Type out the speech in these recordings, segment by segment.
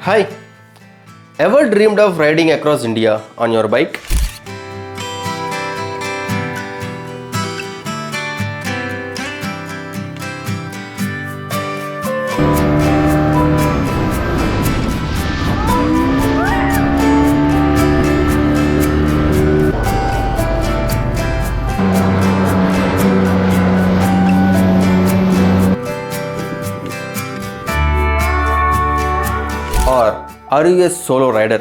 Hi, ever dreamed of riding across India on your bike? Or are you a solo rider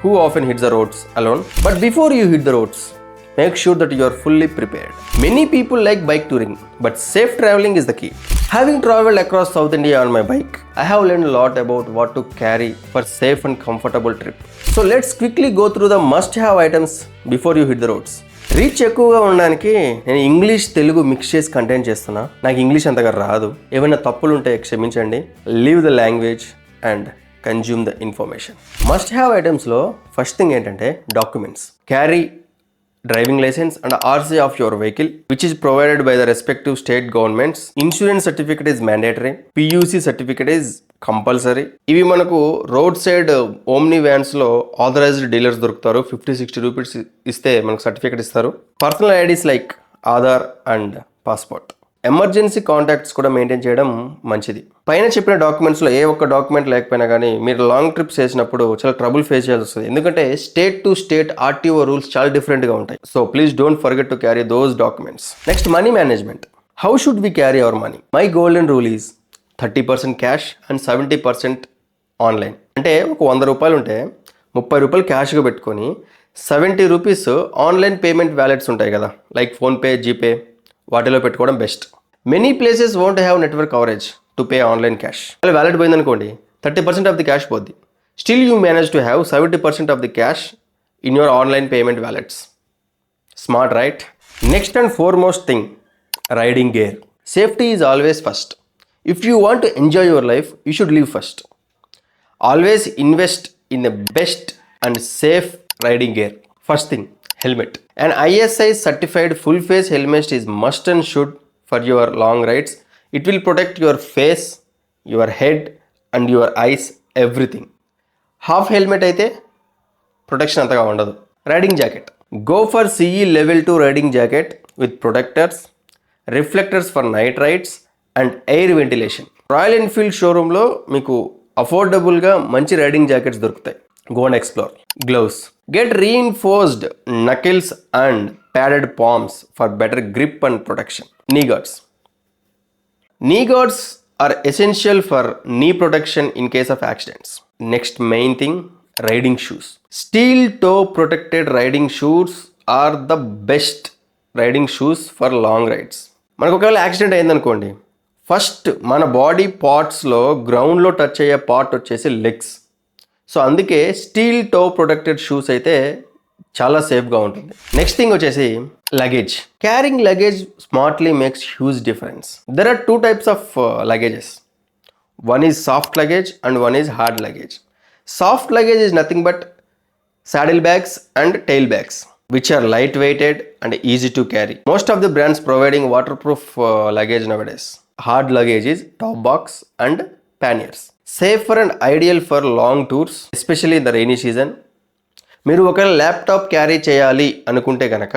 who often hits the roads alone? But before you hit the roads, make sure that you are fully prepared. Many people like bike touring, but safe traveling is the key. Having traveled across South India on my bike, I have learned a lot about what to carry for safe and comfortable trip. So let's quickly go through the must-have items before you hit the roads. Reach ఎక్కువగా ఉండడానికి నేను English Telugu mix చేసి content చేస్తున్నా. నాకు English అంతగా రాదు, ఏమైనా తప్పులు ఉంటే క్షమించండి. Leave the language and consume the information. Must have ఐటమ్స్లో ఫస్ట్ థింగ్ ఏంటంటే documents. Carry driving licence and RC of your vehicle which is provided by the respective state governments. Insurance certificate is mandatory. PUC certificate is compulsory. ఇవి మనకు road side omni వ్యాన్స్లో authorised dealers దొరుకుతారు. 50-60 rupees ఇస్తే మనకు certificate ఇస్తారు. Personal IDs like Aadhaar and passport. Emergency contacts కూడా maintain చేయడం మంచిది. పైన చెప్పిన డాక్యుమెంట్స్లో ఏ ఒక్క డాక్యుమెంట్ లేకపోయినా కానీ మీరు లాంగ్ ట్రిప్స్ చేసినప్పుడు చాలా ట్రబుల్ ఫేస్ చేయాల్సి వస్తుంది. ఎందుకంటే state to state RTO rules చాలా డిఫరెంట్గా ఉంటాయి. So please don't forget to carry those documents. Next, money management. How should we carry our money? My golden rule is 30% cash and 70% online. అంటే ఒక 100 రూపాయలు ఉంటే 30 రూపాయలు క్యాష్గా పెట్టుకొని 70 రూపీస్ ఆన్లైన్ పేమెంట్ వ్యాలెట్స్ ఉంటాయి కదా, లైక్ ఫోన్పే, జీపే, వాటిలో పెట్టుకోవడం best. Many places won't have network coverage to pay online cash. అలా వ్యాలెట్ పోయిందనుకోండి, 30% ఆఫ్ ది క్యాష్ పోద్ది. Still you manage to have 70% of the cash in your online payment wallets. Smart, right? Next and foremost thing, riding gear. Safety is always first. If you want to enjoy your life, you should live first. Always invest in the best and safe riding gear. First thing, helmet. An ISI certified full face helmet is must and should for your long rides. It will protect your face, your head and your eyes, everything. Half helmet అయితే protection అంతగా ఉండదు. Riding jacket. Go for CE level 2 riding jacket with protectors, reflectors for night rides and air ventilation. Royal Enfield షోరూంలో మీకు అఫోర్డబుల్గా మంచి riding jackets దొరుకుతాయి. Go and explore. Gloves. Get reinforced knuckles and padded palms for better grip and protection. Knee guards. Knee guards are essential for knee protection in case of accidents. Next main thing, riding shoes. Steel toe protected riding shoes are the best riding shoes for long rides. మనకు ఒకవేళ accident అయిందనుకోండి, first మన body పార్ట్స్లో గ్రౌండ్లో touch అయ్యే part వచ్చేసి legs. So అందుకే steel toe protected shoes అయితే చాలా సేఫ్గా ఉంటుంది. నెక్స్ట్ థింగ్ వచ్చేసి luggage. Carrying luggage smartly makes huge difference. There are 2 types of luggages. One is soft luggage and one is hard luggage. Soft luggage is nothing but saddle bags and tail bags which are light weighted and easy to carry. Most of the brands providing waterproof luggage nowadays. Hard luggage is top box and panniers. Safer and ideal for long tours, especially in the rainy season. మీరు ఒక laptop carry చేయాలి అనుకుంటే కనుక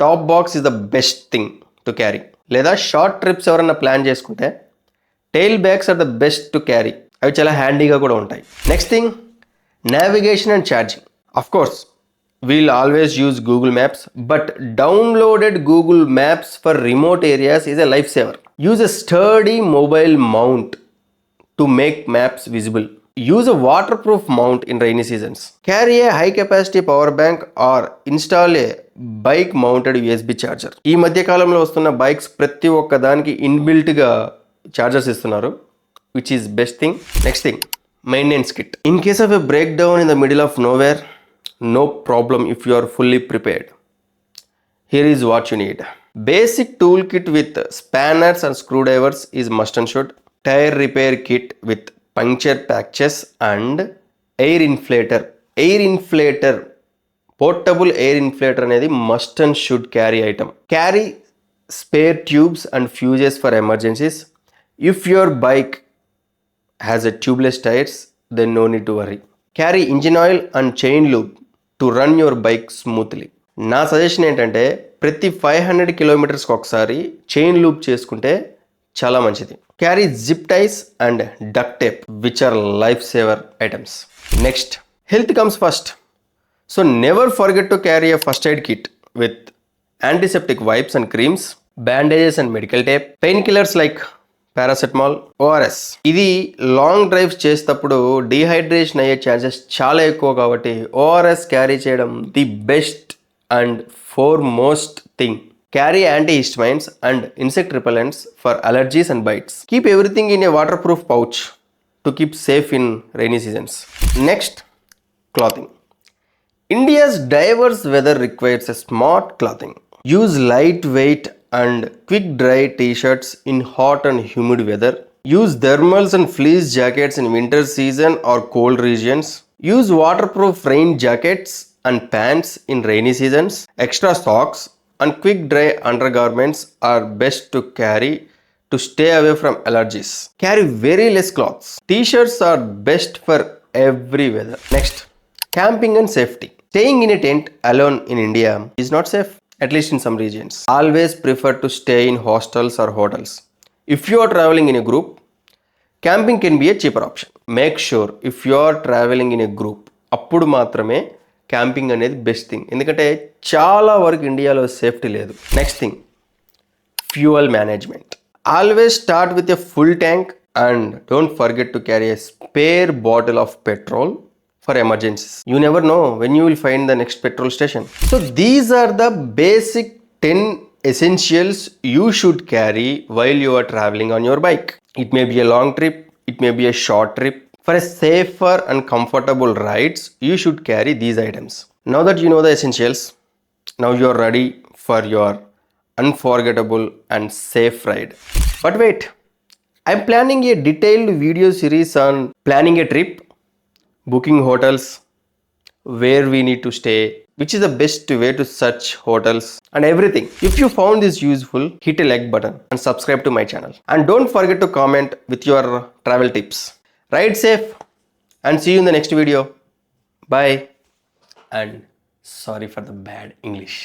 top box is the best thing to carry. లేదా short trips ఎవరైనా plan చేసుకుంటే tail bags are the best to carry. అవి చాలా హ్యాండీగా కూడా ఉంటాయి. Next thing, navigation and charging. Of course we'll always use Google Maps, but downloaded Google Maps for remote areas is a lifesaver. Use a sturdy mobile mount to make maps visible. Use a waterproof mount in rainy seasons. Carry a high capacity power bank or install a bike mounted USB charger. ఈ మధ్య కాలంలో వస్తున్న bikes ప్రతి ఒక్క దానికి ఇన్బిల్ట్గా chargers ఇస్తున్నారు, which is best thing. Next thing, maintenance kit. In case of a breakdown in the middle of nowhere, no problem if you are fully prepared. Here is what you need. Basic toolkit with spanners and screwdrivers is must and should. Tire repair kit with puncture patches and air inflator. Air inflator, portable air inflator అనేది must and should carry item. Carry spare tubes and fuses for emergencies. If your bike has a tubeless tires, then no need to worry. Carry engine oil and chain lube to run your bike smoothly. నా suggestion ఏంటంటే ప్రతి 500 కిలోమీటర్స్కి ఒకసారి chain loop చేసుకుంటే చాలా మంచిది. Carry zip ties and duct tape which are life saver items. Next, health comes first. So never forget to carry a first aid kit with antiseptic wipes and creams, bandages and medical tape, pain killers like paracetamol, ORS. ఇది long drives చేసేటప్పుడు dehydration అయ్యే chances చాలా ఎక్కువ కాబట్టి ORS carry చేయడం the best and foremost thing. Carry antihistamines and insect repellents for allergies and bites. Keep everything in a waterproof pouch to keep safe in rainy seasons. Next, clothing. India's diverse weather requires a smart clothing. Use lightweight and quick dry t-shirts in hot and humid weather. Use thermals and fleece jackets in winter season or cold regions. Use waterproof rain jackets and pants in rainy seasons. Extra socks and quick dry undergarments are best to carry to stay away from allergies. Carry very less clothes. T-shirts are best for every weather. Next, camping and safety. Staying in a tent alone in India is not safe, at least in some regions. Always prefer to stay in hostels or hotels. If you are traveling in a group, camping can be a cheaper option. Make sure if you are traveling in a group, appudu maatrame camping అనేది best thing, ఎందుకంటే చాలా వరకు ఇండియాలో safety లేదు. Next thing, fuel management. Always start with a full tank and don't forget to carry a spare bottle of petrol for emergencies. You never know when you will find the next petrol station. So these are the basic 10 essentials you should carry while you are traveling on your bike. It may be a long trip, it may be a short trip. For a safer and comfortable rides, you should carry these items. Now that you know the essentials, now you are ready for your unforgettable and safe ride. But wait, I'm planning a detailed video series on planning a trip, booking hotels, where we need to stay, which is the best way to search hotels and everything. If you found this useful, hit a like button and subscribe to my channel. And don't forget to comment with your travel tips. Ride safe and see you in the next video. Bye. And sorry for the bad English.